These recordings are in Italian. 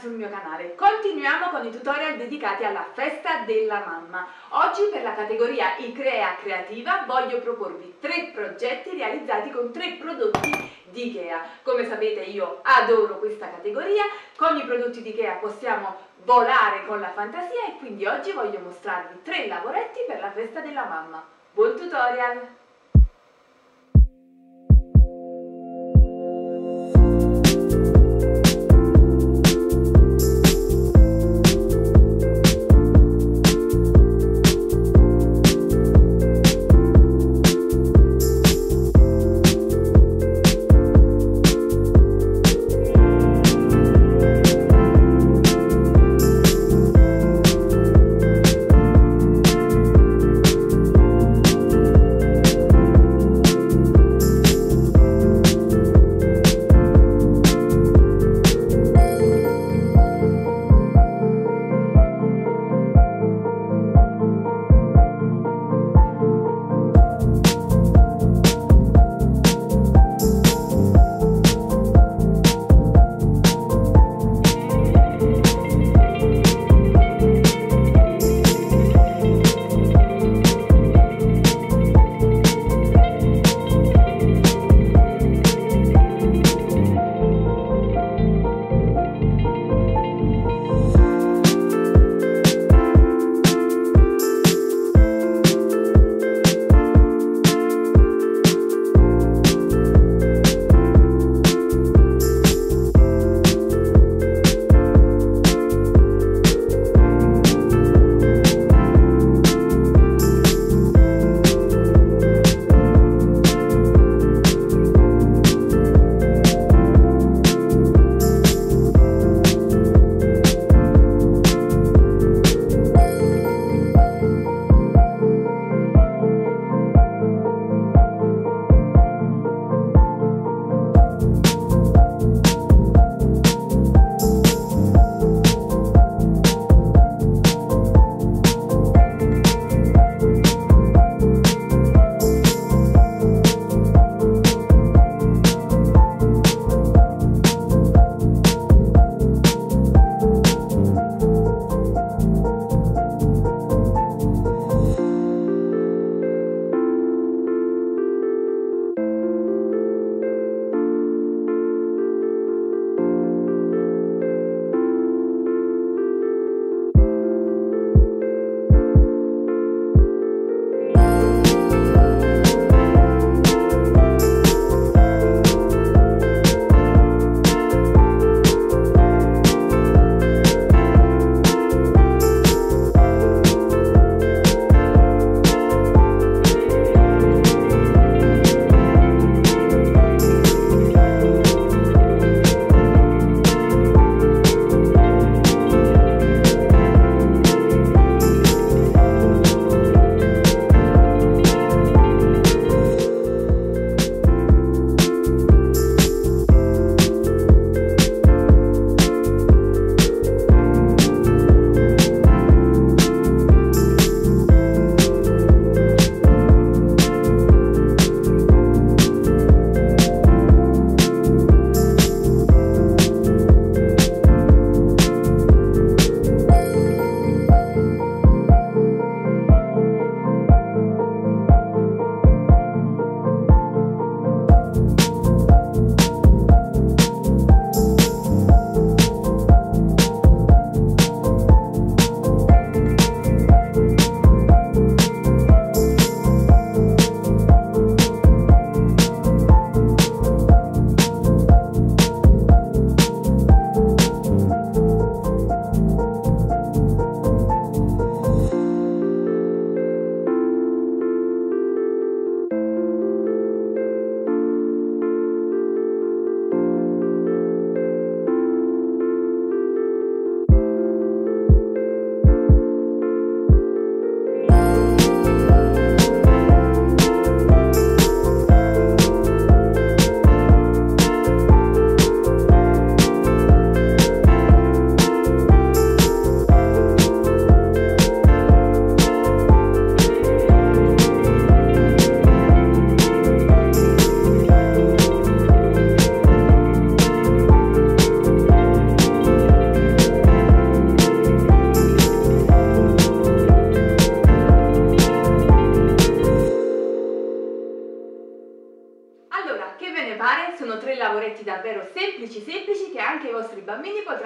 sul mio canale. Continuiamo con i tutorial dedicati alla festa della mamma. Oggi per la categoria IKEA Creativa voglio proporvi 3 progetti realizzati con 3 prodotti di IKEA. Come sapete io adoro questa categoria, con i prodotti di IKEA possiamo volare con la fantasia e quindi oggi voglio mostrarvi 3 lavoretti per la festa della mamma. Buon tutorial!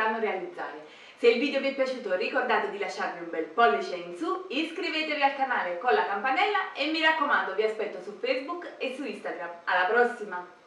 potranno realizzare. Se il video vi è piaciuto ricordate di lasciarmi un bel pollice in su, iscrivetevi al canale con la campanella e mi raccomando vi aspetto su Facebook e su Instagram. Alla prossima!